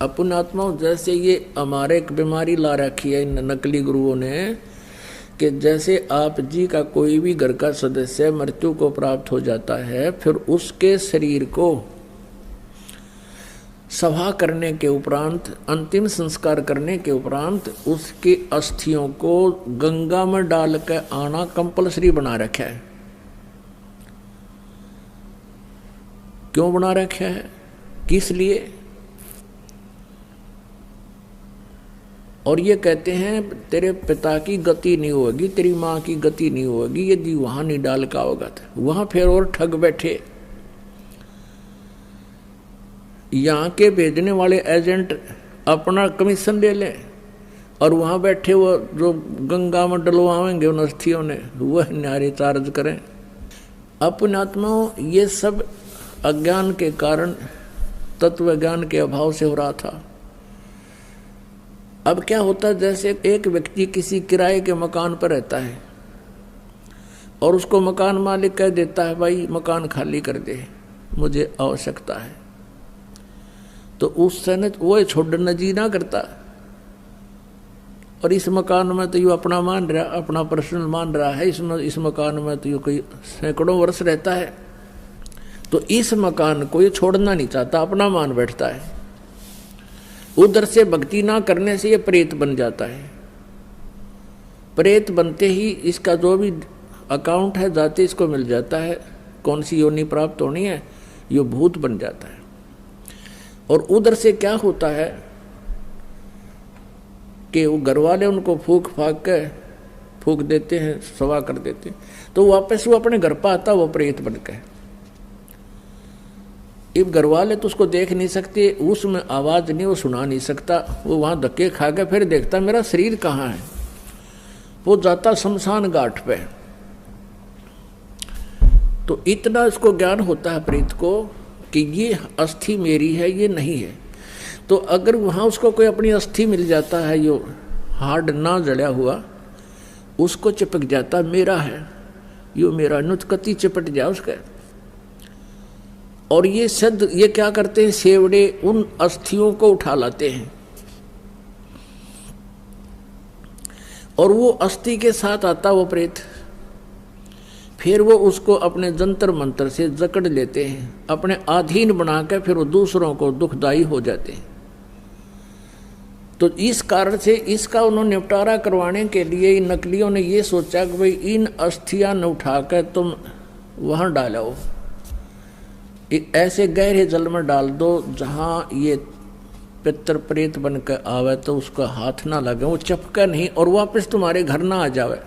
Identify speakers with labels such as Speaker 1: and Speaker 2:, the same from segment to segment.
Speaker 1: अपन आत्माओं जैसे ये हमारे एक बीमारी ला रखी है इन नकली गुरुओं ने कि जैसे आप जी का कोई भी घर का सदस्य मृत्यु को प्राप्त हो जाता है, फिर उसके शरीर को सभा करने के उपरांत, अंतिम संस्कार करने के उपरांत उसकी अस्थियों को गंगा में डाल कर आना कंपलसरी बना रखा है। क्यों बना रखा है, किस लिए? और ये कहते हैं तेरे पिता की गति नहीं होगी, तेरी माँ की गति नहीं होगी यदि वहां नहीं डाल का होगा। तो वहां फिर और ठग बैठे। यहाँ के भेजने वाले एजेंट अपना कमीशन ले लें और वहां बैठे वो जो गंगा में डलवाएंगे उन अस्थियों ने वह न्यारे चार्ज करें। अपने आत्माओं ये सब अज्ञान के कारण, तत्व ज्ञान के अभाव से हो रहा था। अब क्या होता है, जैसे एक व्यक्ति किसी किराए के मकान पर रहता है और उसको मकान मालिक कह देता है भाई मकान खाली कर दे, मुझे आवश्यकता है, तो उस समय वो छोड़ना जी ना करता। और इस मकान में तो यू अपना मान रहा, अपना पर्सनल मान रहा है, इस मकान में तो यू कोई सैकड़ों वर्ष रहता है, तो इस मकान को ये छोड़ना नहीं चाहता, अपना मान बैठता है। उधर से भक्ति ना करने से ये प्रेत बन जाता है। प्रेत बनते ही इसका जो भी अकाउंट है जाते इसको मिल जाता है, कौन सी योनि प्राप्त होनी है, ये भूत बन जाता है। और उधर से क्या होता है कि वो घर वाले उनको फूक देते हैं, सवा कर देते हैं, तो वापस वो अपने घर पर आता, वो प्रेत बन के। अब घर वाले तो उसको देख नहीं सकते, उसमें आवाज नहीं, वो सुना नहीं सकता, वो वहां धक्के खा के फिर देखता मेरा शरीर कहाँ है। वो जाता शमशान घाट पे। तो इतना इसको ज्ञान होता है प्रेत को कि ये अस्थि मेरी है, ये नहीं है। तो अगर वहां उसको कोई अपनी अस्थि मिल जाता है, यो हार्ड ना जड़ा हुआ, उसको चिपक जाता मेरा है, यो मेरा, नुचकती चिपट जाए उसका। और ये सिद्ध, ये क्या करते हैं, सेवड़े उन अस्थियों को उठा लाते हैं और वो अस्थि के साथ आता वो प्रेत, फिर वो उसको अपने जंतर मंत्र से जकड़ लेते हैं, अपने अधीन बनाकर फिर वो दूसरों को दुखदाई हो जाते हैं। तो इस कारण से इसका उन्होंने निपटारा करवाने के लिए इन नकलियों ने ये सोचा कि भाई इन अस्थियां न उठाकर तुम वहां डालो, ऐसे गहरे जल में डाल दो जहां ये पितर प्रेत बनकर आवे तो उसका हाथ ना लगे, वो चपका नहीं और वापस तुम्हारे घर ना आ जावे,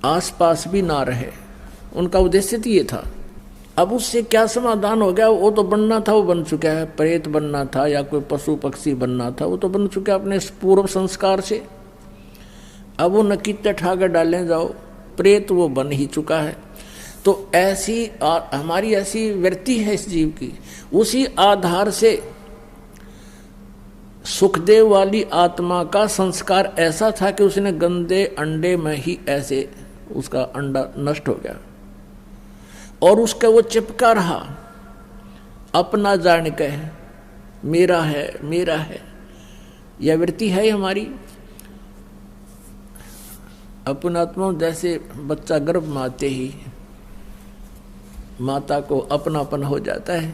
Speaker 1: आसपास भी ना रहे। उनका उद्देश्य तो ये था। अब उससे क्या समाधान हो गया, वो तो बनना था वो बन चुका है, प्रेत बनना था या कोई पशु पक्षी बनना था वो तो बन चुका है अपने पूर्व संस्कार से। अब वो नकीते ठाकर डालें जाओ, प्रेत वो बन ही चुका है। तो ऐसी हमारी ऐसी वृत्ति है इस जीव की। उसी आधार से सुखदेव वाली आत्मा का संस्कार ऐसा था कि उसने गंदे अंडे में ही ऐसे उसका अंडा नष्ट हो गया और उसका वो चिपका रहा, अपना जान के मेरा है मेरा है। यह वृत्ति है हमारी। अपन आत्मा जैसे बच्चा गर्भ में आते ही माता को अपनापन हो जाता है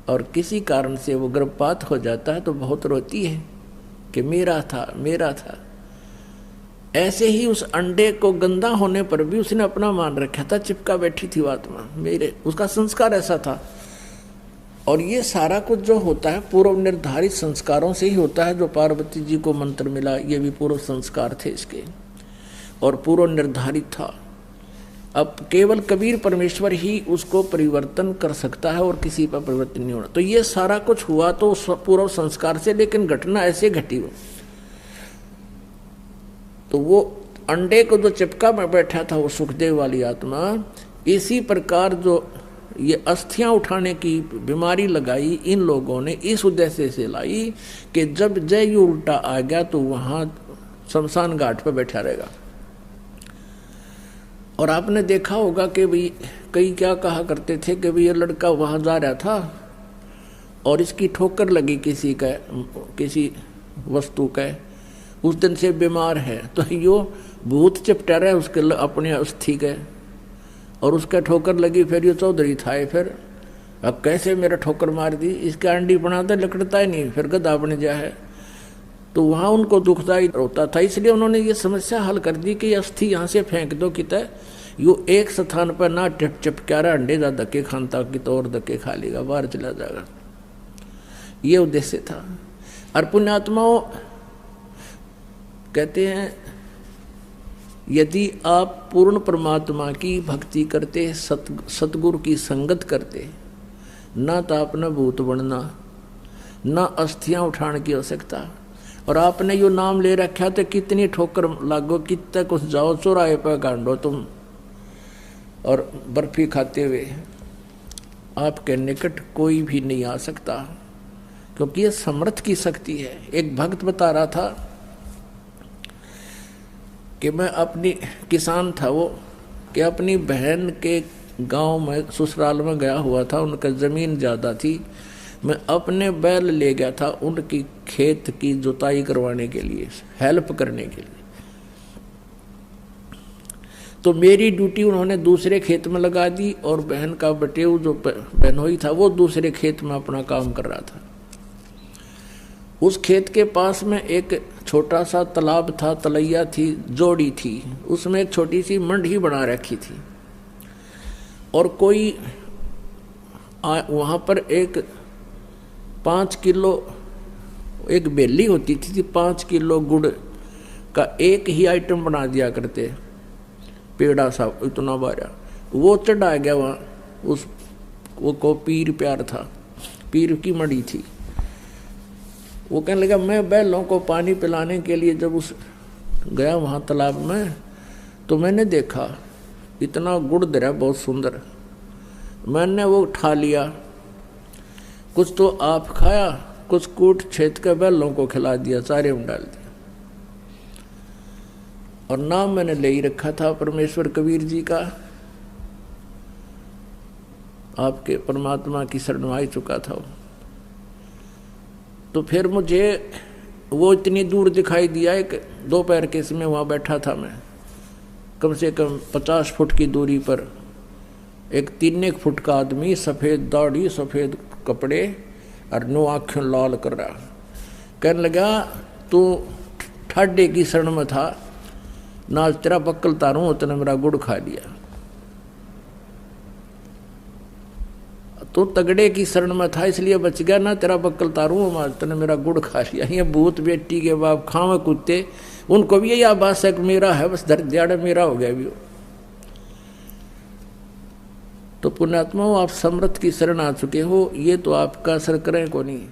Speaker 1: और किसी कारण से वो गर्भपात हो जाता है तो बहुत रोती है कि मेरा था मेरा था। ऐसे ही उस अंडे को गंदा होने पर भी उसने अपना मान रखा था, चिपका बैठी थी आत्मा मेरे, उसका संस्कार ऐसा था। और ये सारा कुछ जो होता है पूर्व निर्धारित संस्कारों से ही होता है। जो पार्वती जी को मंत्र मिला ये भी पूर्व संस्कार थे इसके और पूर्व निर्धारित था। अब केवल कबीर परमेश्वर ही उसको परिवर्तन कर सकता है और किसी पर परिवर्तन नहीं होना। तो ये सारा कुछ हुआ तो पूर्व संस्कार से, लेकिन घटना ऐसे घटी हो तो वो अंडे को जो चिपका में बैठा था वो सुखदेव वाली आत्मा, इसी प्रकार जो ये अस्थियां उठाने की बीमारी लगाई इन लोगों ने इस उद्देश्य से लाई कि जब जय उल्टा आ गया तो वहां शमशान घाट पर बैठा रहेगा। और आपने देखा होगा कि भाई कई क्या कहा करते थे कि भाई ये लड़का वहां जा रहा था और इसकी ठोकर लगी किसी वस्तु का, उस दिन से बीमार है, तो यो भूत चिपटा रहा है उसके अपने अस्थि के, और उसका ठोकर लगी, फिर ये चौधरी था, फिर अब कैसे मेरा ठोकर मार दी, इसका अंडी बनाता लकड़ता ही नहीं, फिर गधा बन जा है। तो वहाँ उनको दुखदायी होता था, इसलिए उन्होंने ये समस्या हल कर दी कि अस्थि यहाँ से फेंक दो कितने, यो एक स्थान पर ना चिपका रहा, अंडे जा धक्के खानता कि तो और धक्के खा लेगा, बाहर चला जाएगा। ये उद्देश्य था। और पुण्यात्माओं कहते हैं यदि आप पूर्ण परमात्मा की भक्ति करते, सतगुरु की संगत करते, ना तो आपने भूत बनना, ना अस्थियां उठाने की आवश्यकता। और आपने यो नाम ले रखा तो कितनी ठोकर लागो, कितने कुछ जाओ चौराहे पर गांडो तुम, और बर्फी खाते हुए आपके निकट कोई भी नहीं आ सकता, क्योंकि ये समर्थ की शक्ति है। एक भक्त बता रहा था कि मैं अपनी किसान था वो, कि अपनी बहन के गांव में ससुराल में गया हुआ था, उनका ज़मीन ज़्यादा थी, मैं अपने बैल ले गया था उनकी खेत की जुताई करवाने के लिए, हेल्प करने के लिए। तो मेरी ड्यूटी उन्होंने दूसरे खेत में लगा दी, और बहन का बटेऊ जो बहनोई था वो दूसरे खेत में अपना काम कर रहा था। उस खेत के पास में एक छोटा सा तालाब था, तलैया थी, जोड़ी थी, उसमें एक छोटी सी मंडी बना रखी थी, और कोई वहाँ पर एक 5 किलो एक बेली होती थी, 5 किलो गुड़ का एक ही आइटम बना दिया करते, पेड़ा सा इतना बारा, वो चढ़ा गया वहाँ, वो को पीर प्यार था, पीर की मड़ी थी। वो कहने लगा मैं बैलों को पानी पिलाने के लिए जब उस गया वहाँ तालाब में, तो मैंने देखा इतना गुड़ दरा बहुत सुंदर, मैंने वो उठा लिया, कुछ तो आप खाया, कुछ कूट छेद के बैलों को खिला दिया, चारे में डाल दिया। और नाम मैंने ले ही रखा था परमेश्वर कबीर जी का, आपके परमात्मा की शरण में आ चुका था। तो फिर मुझे वो इतनी दूर दिखाई दिया, एक दोपहर के समय वहाँ बैठा था मैं, कम से कम 50 फुट की दूरी पर एक 3 फुट का आदमी, सफ़ेद दाढ़ी, सफ़ेद कपड़े और 9 आँखें लाल कर रहा, कहने लगा तू ठाडे की शरण में था, ना तेरा बक्कल तारूं, तूने मेरा गुड़ खा लिया। तो तगड़े की शरण में था इसलिए बच गया, ना तेरा बक्कल तारूं, तूने मेरा गुड़ खा लिया। ये भूत बेटी के बाप खावे कुत्ते, उनको भी यही आभास है कि मेरा है, बस धर दियाड़ा मेरा हो गया भी। तो पुण्यात्माओं आप समर्थ की शरण आ चुके हो, ये तो आपका असर करें को नहीं।